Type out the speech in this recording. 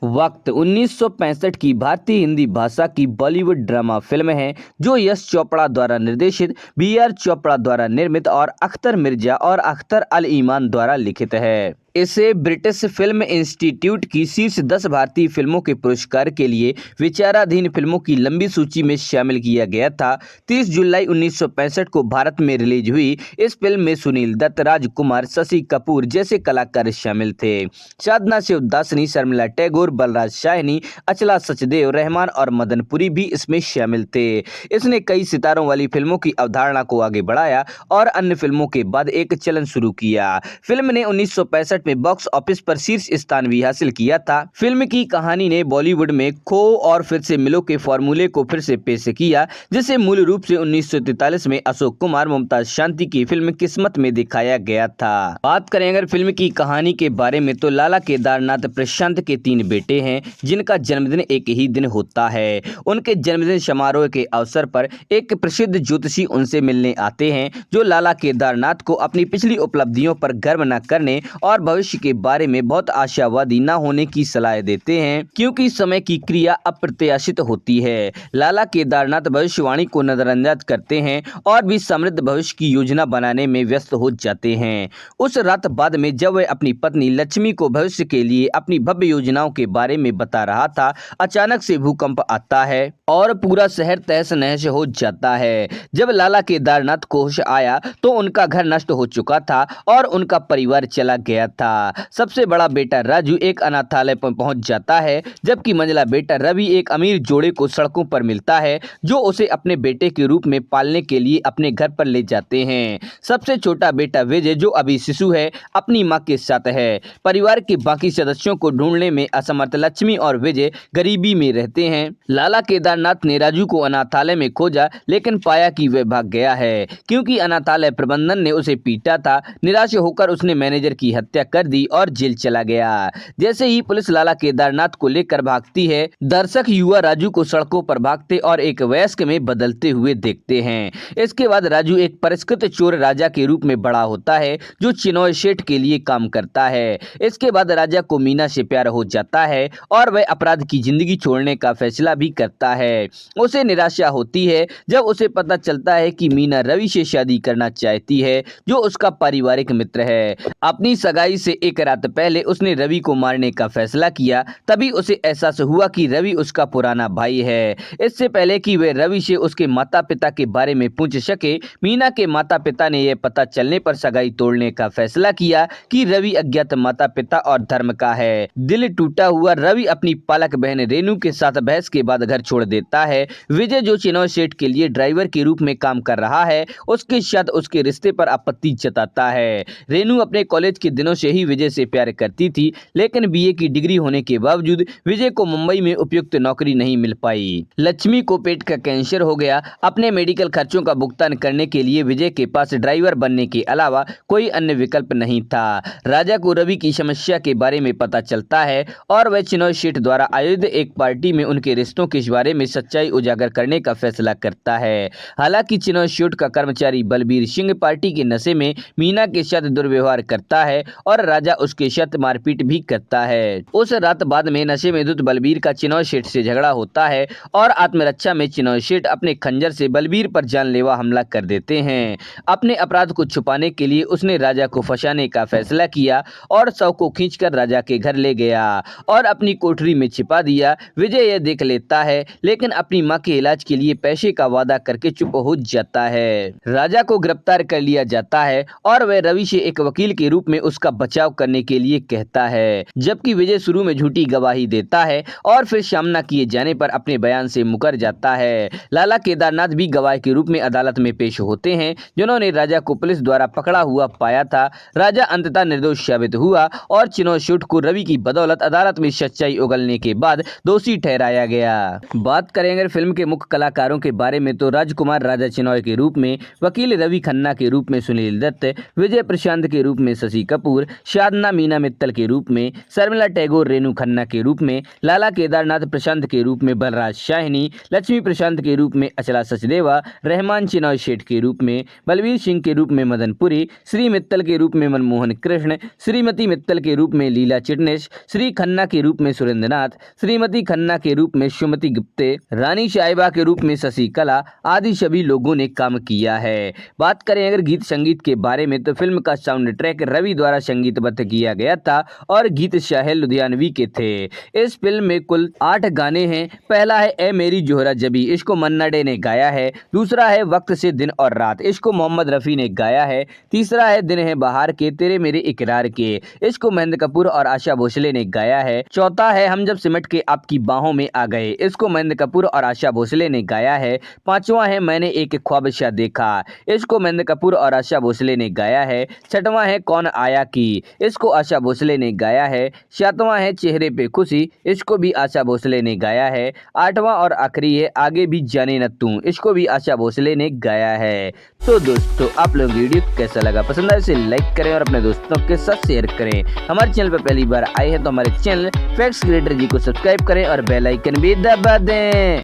वक्त 1965 की भारतीय हिंदी भाषा की बॉलीवुड ड्रामा फिल्म है जो यश चोपड़ा द्वारा निर्देशित, बी.आर. चोपड़ा द्वारा निर्मित और अख्तर मिर्जा और अख्तर अल ईमान द्वारा लिखित है। इसे ब्रिटिश फिल्म इंस्टीट्यूट की शीर्ष 10 भारतीय फिल्मों के पुरस्कार के लिए विचाराधीन फिल्मों की लंबी सूची में शामिल किया गया था। 30 जुलाई 1965 को भारत में रिलीज हुई इस फिल्म में सुनील दत्त, राजकुमार, शशि कपूर जैसे कलाकार शामिल थे। साधना शिवदासनी, शर्मिला टैगोर, बलराज शाहनी, अचला सचदेव, रहमान और मदनपुरी भी इसमें शामिल थे। इसने कई सितारों वाली फिल्मों की अवधारणा को आगे बढ़ाया और अन्य फिल्मों के बाद एक चलन शुरू किया। फिल्म ने 1965 में बॉक्स ऑफिस पर शीर्ष स्थान भी हासिल किया था। फिल्म की कहानी ने बॉलीवुड में खो और फिर से मिलो के फॉर्मूले को फिर से पेश किया, जिसे मूल रूप से 1943 में अशोक कुमार, मुमताज शांति की फिल्म किस्मत में दिखाया गया था। बात करें अगर फिल्म की कहानी के बारे में तो लाला केदारनाथ प्रशांत के 3 बेटे हैं जिनका जन्मदिन एक ही दिन होता है। उनके जन्मदिन समारोह के अवसर पर एक प्रसिद्ध ज्योतिषी उनसे मिलने आते हैं जो लाला केदारनाथ को अपनी पिछली उपलब्धियों पर गर्व न करने और भविष्य के बारे में बहुत आशावादी न होने की सलाह देते हैं, क्योंकि समय की क्रिया अप्रत्याशित होती है। लाला केदारनाथ भविष्यवाणी को नजरअंदाज करते हैं और भी समृद्ध भविष्य की योजना बनाने में व्यस्त हो जाते हैं। उस रात बाद में जब वह अपनी पत्नी लक्ष्मी को भविष्य के लिए अपनी भव्य योजनाओं के बारे में बता रहा था, अचानक से भूकंप आता है और पूरा शहर तहस नहस हो जाता है। जब लाला केदारनाथ को होश आया तो उनका घर नष्ट हो चुका था और उनका परिवार चला गया था। सबसे बड़ा बेटा राजू एक अनाथालय पर पहुंच जाता है, जबकि मंझला बेटा रवि एक अमीर जोड़े को सड़कों पर मिलता है जो उसे अपने बेटे के रूप में पालने के लिए अपने घर पर ले जाते हैं। सबसे छोटा बेटा विजय, जो अभी शिशु है, अपनी मां के साथ है। परिवार के बाकी सदस्यों को ढूंढने में असमर्थ लक्ष्मी और विजय गरीबी में रहते हैं। लाला केदारनाथ ने राजू को अनाथालय में खोजा, लेकिन पाया कि वह भाग गया है, क्योंकि अनाथालय प्रबंधन ने उसे पीटा था। निराश होकर उसने मैनेजर की हत्या कर दी और जेल चला गया। जैसे ही पुलिस लाला केदारनाथ को लेकर भागती है, दर्शक युवा राजू को सड़कों पर भागते और एक वयस्क में बदलते हुए देखते हैं। इसके बाद राजू एक परिष्कृत चोर राजा के रूप में बड़ा होता है जो चिनॉय सेठ के लिए काम करता है। इसके बाद राजा को मीना से प्यार हो जाता है और वह अपराध की जिंदगी छोड़ने का फैसला भी करता है। उसे निराशा होती है जब उसे पता चलता है कि मीना रवि से शादी करना चाहती है, जो उसका पारिवारिक मित्र है। अपनी सगाई से एक रात पहले उसने रवि को मारने का फैसला किया। तभी उसे एहसास हुआ कि रवि उसका पुराना भाई है। इससे पहले कि वे रवि से उसके माता पिता के बारे में पूछ सके, मीना के माता पिता ने यह पता चलने पर सगाई तोड़ने का फैसला किया कि रवि अज्ञात माता पिता और धर्म का है। दिल टूटा हुआ रवि अपनी पालक बहन रेनू के साथ बहस के बाद घर छोड़ देता है। विजय, जो चिनॉय सेठ के लिए ड्राइवर के रूप में काम कर रहा है, उसके साथ उसके रिश्ते पर आपत्ति जताता है। रेनू अपने कॉलेज के दिनों से ही विजय से प्यार करती थी, लेकिन बीए की डिग्री होने के बावजूद विजय को मुंबई में उपयुक्त नौकरी नहीं मिल पाई। लक्ष्मी को पेट का कैंसर हो गया। अपने मेडिकल खर्चों का भुगतान करने के लिए विजय के पास ड्राइवर बनने के अलावा कोई अन्य विकल्प नहीं था। राजा को रवि की समस्या के बारे में पता चलता है और वह चिनॉय सेठ द्वारा आयोजित एक पार्टी में उनके रिश्तों के बारे में सच्चाई उजागर करने का फैसला करता है। हालांकि चिनॉय सेठ का कर्मचारी बलबीर सिंह पार्टी के नशे में मीना के साथ दुर्व्यवहार करता है और राजा उसके साथ मारपीट भी करता है। उस रात बाद में नशे में धुत बलबीर का चिनॉय सेठ से झगड़ा होता है और आत्मरक्षा में चिनॉय सेठ अपने खंजर से बलबीर पर जानलेवा हमला कर देते हैं। अपने अपराध को छुपाने के लिए उसने राजा को फंसाने का फैसला किया और शव को खींचकर राजा के घर ले गया और अपनी कोठरी में छिपा दिया। विजय यह देख लेता है, लेकिन अपनी मां के इलाज के लिए पैसे का वादा करके चुप हो जाता है। राजा को गिरफ्तार कर लिया जाता है और वह रवि से एक वकील के रूप में उसका बचाव करने के लिए कहता है, जबकि विजय शुरू में झूठी गवाही देता है और फिर सामना किए जाने पर अपने बयान से मुकर जाता है। लाला केदारनाथ भी गवाह के रूप में अदालत में पेश होते हैं, जिन्होंने राजा को पुलिस द्वारा पकड़ा हुआ पाया था। राजा अंततः निर्दोष साबित हुआ और चिनॉय सेठ को रवि की बदौलत अदालत में सच्चाई उगलने के बाद दोषी ठहराया गया। बात करेंगे फिल्म के मुख्य कलाकारों के बारे में तो राजकुमार राजा चिनॉय के रूप में, वकील रवि खन्ना के रूप में सुनील दत्त, विजय प्रशांत के रूप में शशि कपूर, साधना मीना मित्तल के रूप में, शर्मिला टैगोर रेणु खन्ना के रूप में, लाला केदारनाथ प्रशांत के रूप में बलराज शाहिनी, लक्ष्मी प्रशांत के रूप में अचला सचदेवा, रहमान चिनॉय शेठ के रूप में, बलवीर सिंह के रूप में मदन पुरी, श्री मित्तल के रूप में मनमोहन कृष्ण, श्रीमती मित्तल के रूप में लीला चिटनेस, श्री खन्ना के रूप में सुरेंद्र नाथ, श्रीमती खन्ना के रूप में सुमति गुप्ते, रानी साहिबा के रूप में शशि कला आदि सभी लोगों ने काम किया है। बात करें अगर गीत संगीत के बारे में तो फिल्म का साउंड ट्रैक रवि द्वारा संगीतबद्ध किया गया था और गीत शाहिल लुधियानवी के थे। इस फिल्म में कुल 8 गाने हैं। पहला है ए मेरी जोहरा जबी, इसको मन्ना डे ने गाया है। दूसरा है वक्त से दिन और रात, इसको मोहम्मद रफ़ी ने गाया है। तीसरा है दिन है बहार के तेरे मेरे इकरार के, इसको महेंद्र कपूर और आशा भोसले ने गाया है। चौथा है हम जब सिमट के आपकी बाहों में आ गए, इसको महेंद्र कपूर और आशा भोसले ने गाया है। पांचवा है मैंने एक ख्वाबशा देखा, इसको महेंद्र कपूर और आशा भोसले ने गाया है। छठवां है कौन आया की, इसको आशा भोसले ने गाया है। सातवां है चेहरे पे खुशी, इसको भी आशा भोसले ने गाया है। आठवां और आखिरी है आगे भी जाने न तू, इसको भी आशा भोसले ने गाया है। तो दोस्तों आप लोग वीडियो कैसा लगा, पसंद आए इसे लाइक करें और अपने दोस्तों के साथ शेयर करें। हमारे चैनल पर पहली बार आए हैं तो हमारे चैनल फैक्ट्स क्रिएटर जी को सब्सक्राइब करें और बेल आइकन भी दबा दें।